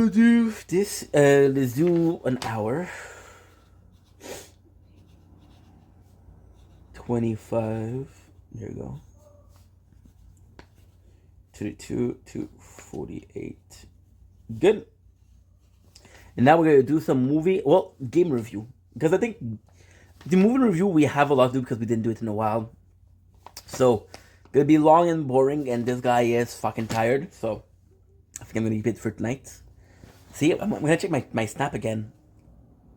Do this. Let's do an hour. 25. There you go. 32 to 48. Good. And now we're gonna do some game review, because I think the movie review we have a lot to do because we didn't do it in a while. So gonna be long and boring, and this guy is fucking tired. So I think I'm gonna keep it for tonight. See, I'm gonna check my snap again.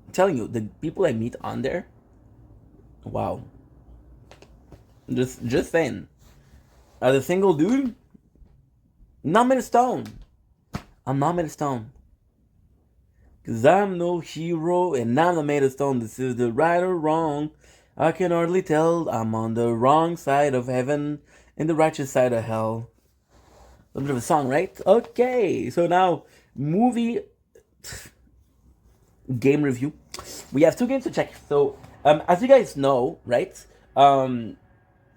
I'm telling you, the people I meet on there, wow. Just saying. As a single dude, not made of stone. I'm not made of stone. Cause I'm no hero and I'm not made of stone. This is the right or wrong. I can hardly tell. I'm on the wrong side of heaven and the righteous side of hell. A little bit of a song, right? Okay, so now movie game review. We have two games to check. So as you guys know, right?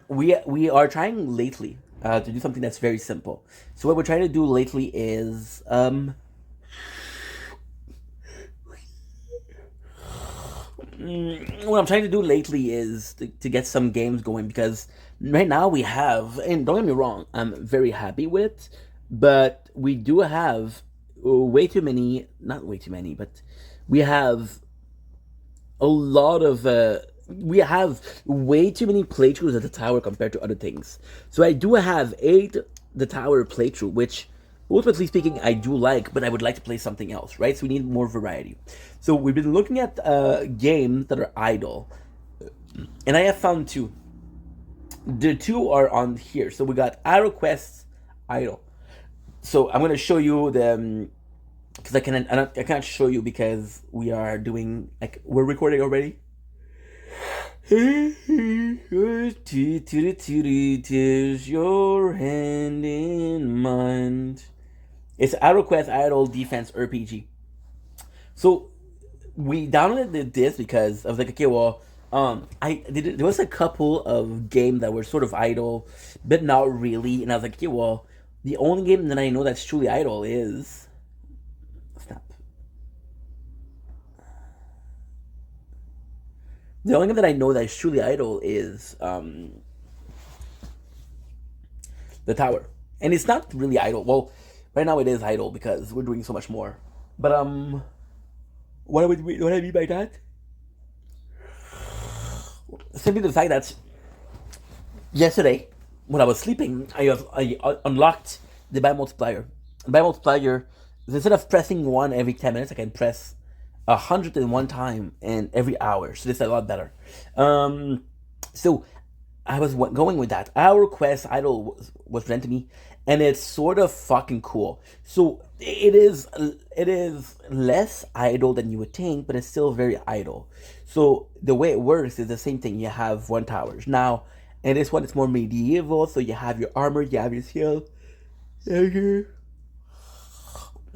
We are trying lately to do something that's very simple. So what we're trying to do lately is what I'm trying to do lately is to get some games going, because right now we have, and don't get me wrong, I'm very happy with it, but we do have way too many, not way too many, but we have a lot of we have way too many playthroughs at the tower compared to other things. So I do have the tower playthrough, which ultimately speaking I do like, but I would like to play something else, right? So we need more variety. So we've been looking at games that are idle, and I have found two. The two are on here. So we got Arrow Quest idle. So I'm gonna show you the because I can't show you because we are doing, like, we're recording already. Tis your hand in mine. It's AeroQuest Idle Defense RPG. So we downloaded this because I was like, okay, well, there was a couple of games that were sort of idle, but not really, and I was like, okay, well, the only game that I know that's truly idle is Snap. The only game that I know that is truly idle is the tower, and it's not really idle. Well, right now it is idle because we're doing so much more. But what I mean by that? Simply the fact that yesterday, when I was sleeping, I unlocked the buy multiplier. Buy multiplier, instead of pressing one every 10 minutes, I can press 101 time in every hour. So this is a lot better. So I was going with that. Our quest idol was presented to me, and it's sort of fucking cool. So it is less idle than you would think, but it's still very idle. So the way it works is the same thing. You have one towers now, and this one is more medieval. So you have your armor, you have your shield, you have your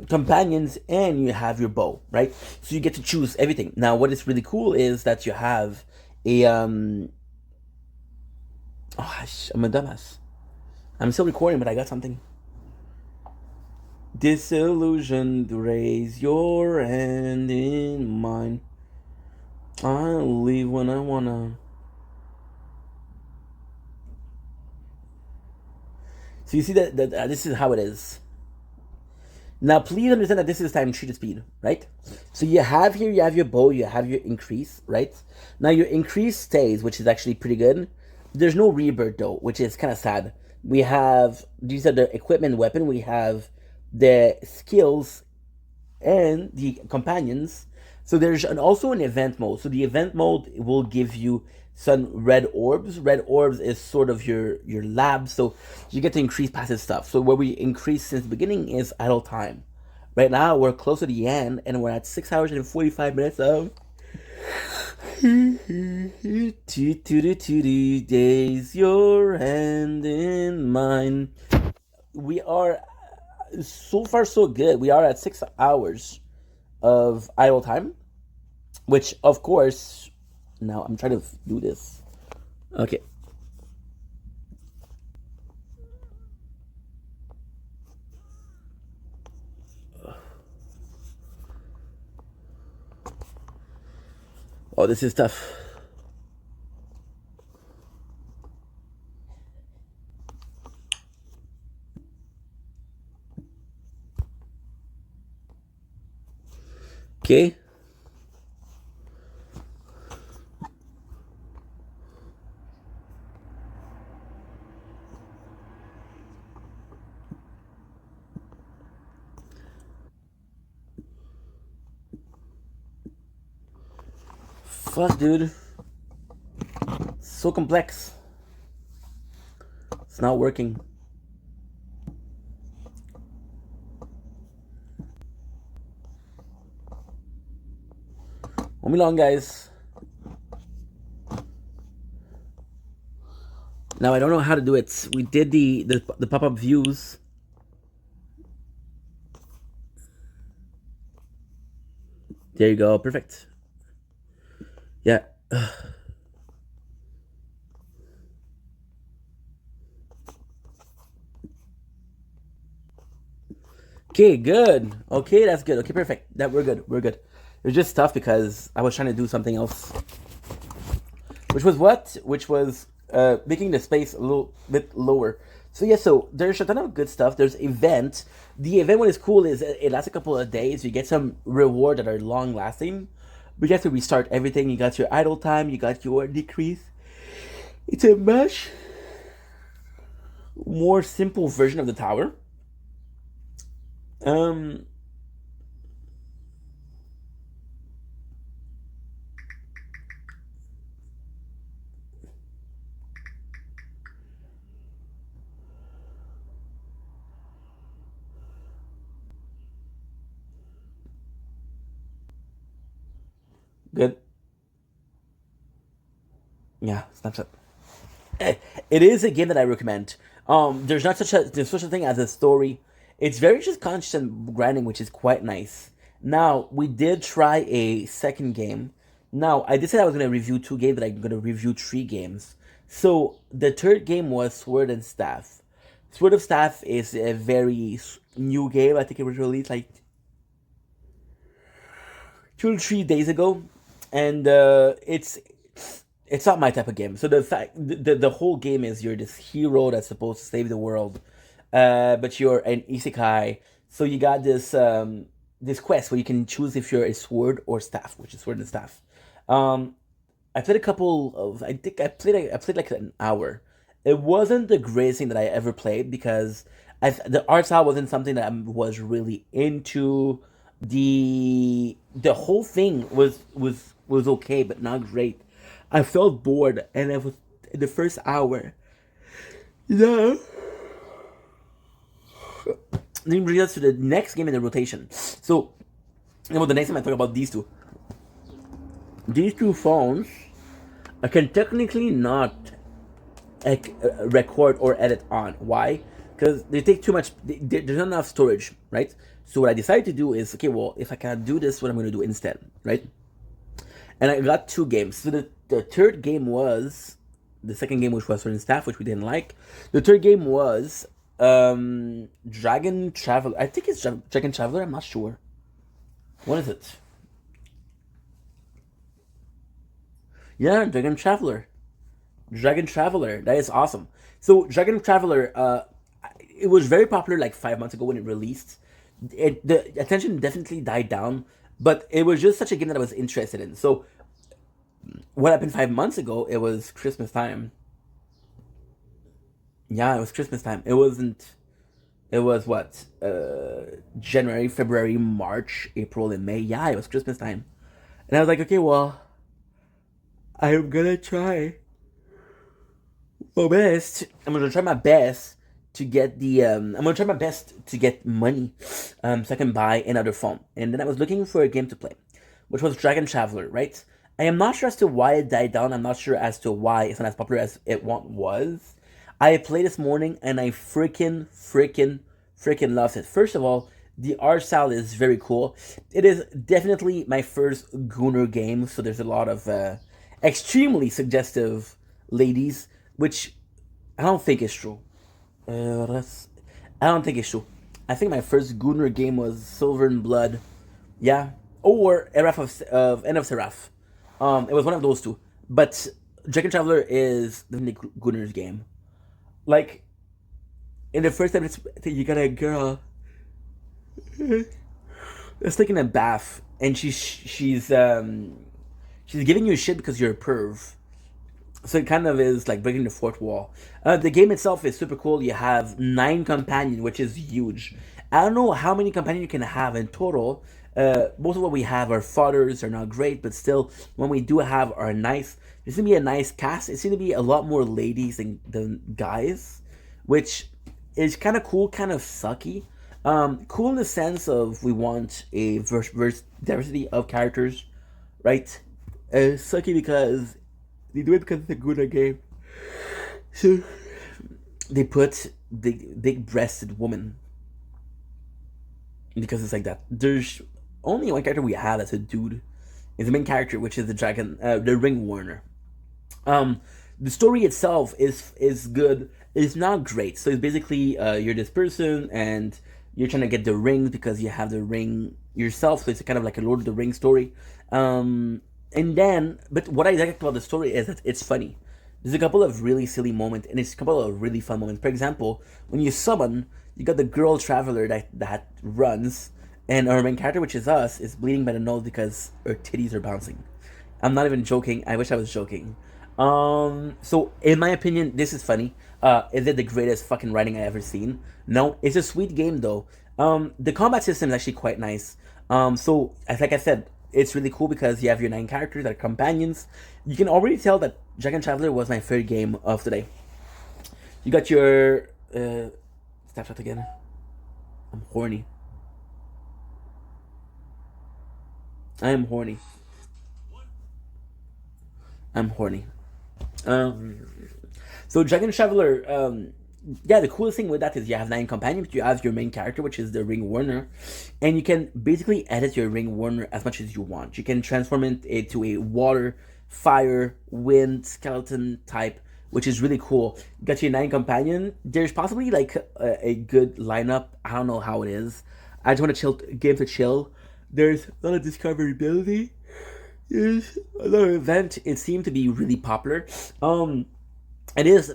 companions, and you have your bow, right? So you get to choose everything. Now, what is really cool is that you have a oh, I'm a dumbass. I'm still recording, but I got something. Disillusioned, raise your hand in mine. I'll leave when I wanna. So you see that this is how it is. Now, please understand that this is time treated speed, right? So you have here, you have your bow, you have your increase, right? Now your increase stays, which is actually pretty good. There's no rebirth though, which is kind of sad. We have, these are the equipment weapon, we have the skills and the companions. So there's also an event mode. So the event mode will give you some red orbs. Red orbs is sort of your lab, so you get to increase passive stuff. So what we increased since the beginning is idle time. Right now we're close to the end, and we're at 6 hours and 45 minutes of days your hand in mine. We are so far so good. We are at 6 hours of idle time, which of course, now I'm trying to do this. Okay. Oh, this is tough. Okay. Fuck, dude. So complex. It's not working. Hold me long, guys. Now I don't know how to do it. We did the pop-up views. There you go. Perfect. Yeah. Okay, good. Okay, that's good. Okay, perfect. That we're good. We're good. It was just tough because I was trying to do something else. Which was what? Which was making the space a little bit lower. So yeah, so there's a ton of good stuff. There's event. The event, what is cool is it lasts a couple of days. You get some reward that are long lasting. But you have to restart everything. You got your idle time. You got your decrease. It's a much more simple version of the tower. Um, good. Yeah, Snapchat. It is a game that I recommend. There's such a thing as a story. It's very just constant grinding, which is quite nice. Now we did try a second game. Now I did say I was gonna review two games, but I'm gonna review three games. So the third game was Sword and Staff. Sword of Staff is a very new game. I think it was released like 2 or 3 days ago, and it's not my type of game. So the whole game is you're this hero that's supposed to save the world, but you're an isekai. So you got this quest where you can choose if you're a sword or staff, which is sword and staff. Um, I played a couple of. I think I played like an hour. It wasn't the greatest thing that I ever played because the art style wasn't something that I was really into. The whole thing was okay, but not great. I felt bored, and I was in the first hour. You know, then bring us to the next game in the rotation. So, well, the next time I talk about these two. These two phones, I can technically not record or edit on. Why? Because they take too much. There's not enough storage, right? So what I decided to do is, okay, well, if I can't do this, what I'm going to do instead, right? And I got two games. So the third game was the second game, which was Sword and Staff, which we didn't like. The third game was Dragon Traveler. I think it's Dragon Traveler. I'm not sure. What is it? Yeah, Dragon Traveler. Dragon Traveler. That is awesome. So Dragon Traveler, it was very popular like 5 months ago when it released. The attention definitely died down, but it was just such a game that I was interested in. So what happened 5 months ago? It was Christmas time. Yeah, it was Christmas time. It wasn't. It was what? January, February, March, April, and May. Yeah, it was Christmas time, and I was like, okay, well, I'm gonna try my best. I'm gonna try my best to get the. I'm gonna try my best to get money, so I can buy another phone. And then I was looking for a game to play, which was Dragon Traveler. Right. I am not sure as to why it died down. I'm not sure as to why it's not as popular as it once was. I played this morning and I freaking loved it. First of all, the art style is very cool. It is definitely my first Gooner game, so there's a lot of extremely suggestive ladies, which I don't think is true. I don't think it's true. I think my first Gooner game was Silver and Blood. Yeah. Or Eraf of End of Seraph. It was one of those two. But Dragon Traveler is the Nick Gunner's game. Like in the first episode, you got a girl that's taking a bath, and she's giving you shit because you're a perv. So it kind of is like breaking the fourth wall. The game itself is super cool. You have 9 companions, which is huge. I don't know how many companions you can have in total. Most of what we have are fathers, are not great, but still, when we do have are nice. It's gonna be a nice cast. It's gonna be a lot more ladies than guys, which is kind of cool, kind of sucky. Cool in the sense of we want a diversity of characters, right? Sucky because they do it because it's a good game. So they put big breasted woman because it's like that. There's only one character we have as a dude. Is the main character, which is the ring warner. Um, the story itself is good. It's not great. So it's basically you're this person and you're trying to get the rings because you have the ring yourself. So it's kind of like a Lord of the Rings story. And then, but what I like about the story is that it's funny. There's a couple of really silly moments and it's a couple of really fun moments. For example, when you summon, you got the girl traveler that runs, and our main character, which is us, is bleeding by the nose because her titties are bouncing. I'm not even joking. I wish I was joking. So in my opinion, this is funny. Is it the greatest fucking writing I ever seen? No, it's a sweet game though. The combat system is actually quite nice. So as like I said, it's really cool because you have your 9 characters that are companions. You can already tell that Dragon Traveler was my favorite game of today. You got your snapshot again. I'm horny. I am horny. I'm horny. Um, so Dragon Traveler, yeah, the coolest thing with that is you have 9 companions. You have your main character, which is the Ring Warner, and you can basically edit your Ring Warner as much as you want. You can transform it into a water, fire, wind, skeleton type, which is really cool. You got your 9 companion. There's possibly like a good lineup. I don't know how it is. I just want to chill game to chill. There's a lot of discoverability. There's another event. It seemed to be really popular. It is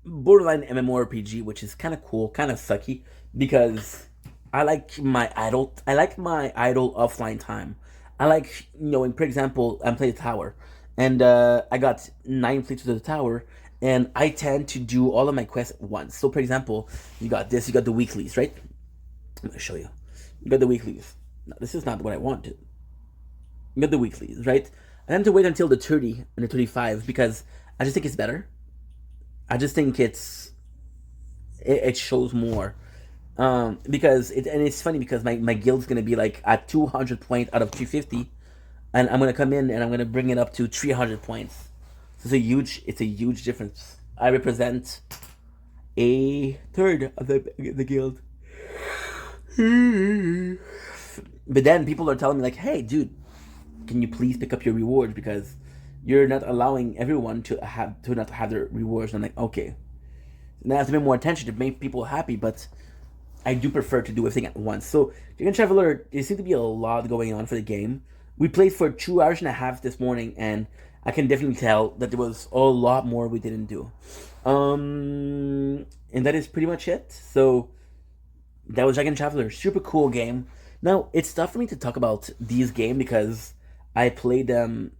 borderline MMORPG, which is kind of cool, kind of sucky because I like my idle offline time. I like for example, I'm playing the tower, and I got 9 places to the tower, and I tend to do all of my quests at once. So, for example, you got the weeklies, right? I'm gonna show you. You got the weeklies. No, this is not what I wanted. You got the weeklies, right? I tend to wait until the 30 and the 35 because I just think it's better. I just think it shows more. Because it's funny because my guild's gonna be like at 200 points out of 250, and I'm gonna come in and I'm gonna bring it up to 300 points. So it's a huge difference. I represent a third of the guild. But then people are telling me like, "Hey, dude, can you please pick up your rewards because you're not allowing everyone to not have their rewards?" And I'm like, okay, now I have to pay more attention to make people happy, but I do prefer to do everything at once. So Dragon Traveler, there seems to be a lot going on for the game. We played for 2 hours and a half this morning, and I can definitely tell that there was a lot more we didn't do. And that is pretty much it. So that was Dragon Traveler, super cool game. Now it's tough for me to talk about these games because I played them.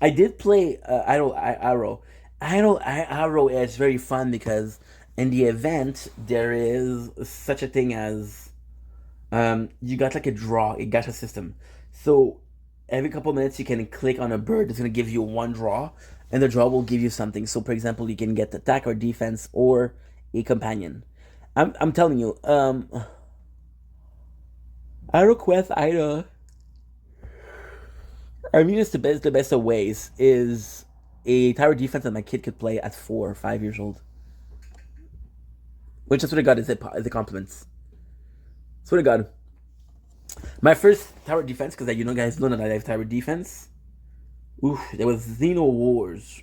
I did play Arrow is very fun because in the event there is such a thing as you got like a gacha system. So every couple of minutes you can click on a bird. It's gonna give you one draw, and the draw will give you something. So for example, you can get attack or defense or a companion. I'm telling you, Arrow Quest Ida. I mean, it's the best of ways is a tower defense that my kid could play at 4 or 5 years old. Which I swear to God is a compliment. Swear to God. My first tower defense, because guys know that I have tower defense. Oof, there was Xeno Wars.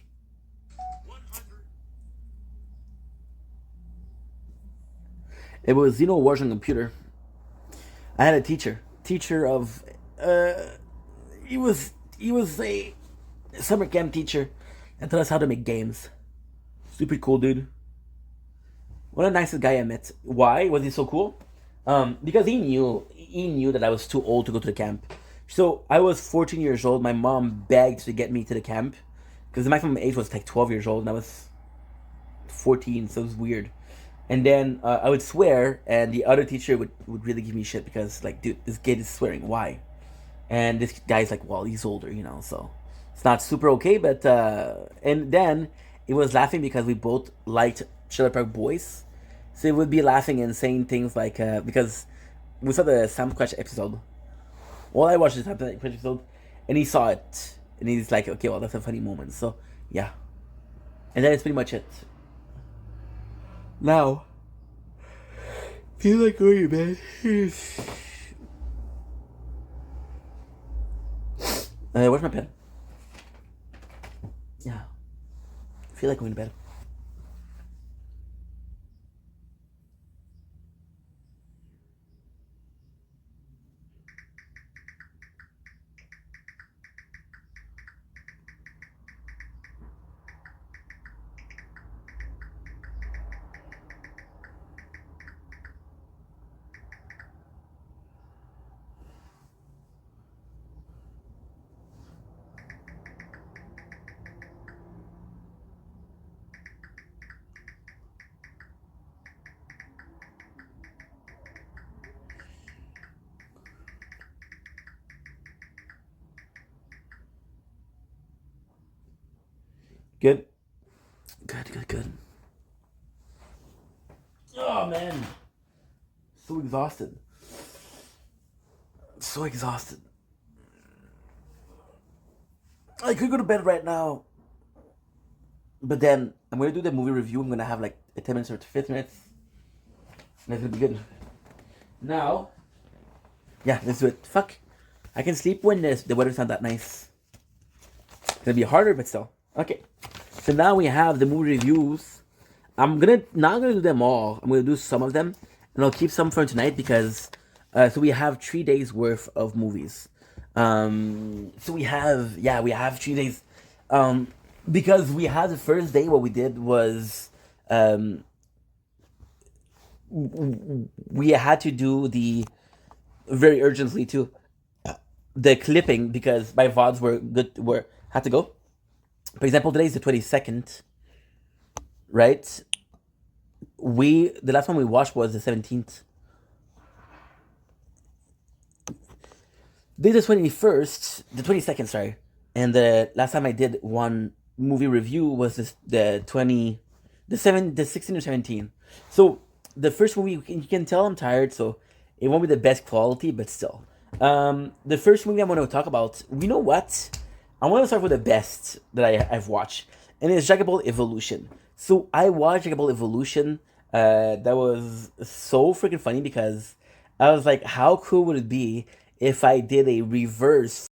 It was Xeno Wars on computer. I had a teacher of he was a summer camp teacher and taught us how to make games. Super cool dude. One of the nicest guy I met. Why was he so cool? Because he knew that I was too old to go to the camp. So I was 14 years old. My mom begged to get me to the camp because the maximum age was like 12 years old, and I was 14, so it was weird. And then I would swear, and the other teacher would really give me shit because, like, dude, this kid is swearing. Why? And this guy's like, well, he's older, so it's not super okay. But and then it was laughing because we both liked Trailer Park Boys, so it would be laughing and saying things like because we saw the Sam Quest episode. Well, I watched the Sam Quest episode, and he saw it, and he's like, okay, well, that's a funny moment. So yeah, and that is pretty much it. Now, feel like going to bed. Where's my pen? Yeah, feel like going to bed. Good, good, good, good. Oh man, so exhausted. So exhausted. I could go to bed right now, but then I'm gonna do the movie review. I'm gonna have like a 10 minutes or 15 minutes, and it's gonna be good. Now, yeah, let's do it. Fuck, I can sleep when the weather's not that nice. It's gonna be harder, but still. Okay, so now we have the movie reviews. I'm gonna not gonna do them all. I'm gonna do some of them, and I'll keep some for tonight because so we have 3 days worth of movies. So we have 3 days. Because we had the first day, what we did was we had to do the very urgently too the clipping because my VODs were had to go. For example, today is the 22nd, right? The last one we watched was the 17th. This is the 21st, the 22nd, sorry. And the last time I did one movie review was the 16 or 17. So the first movie, you can tell I'm tired, so it won't be the best quality, but still. The first movie I'm going to talk about, you know what? I want to start with the best that I've watched, and it's Dragon Ball Evolution. So I watched Dragon Ball Evolution. That was so freaking funny because I was like, how cool would it be if I did a reverse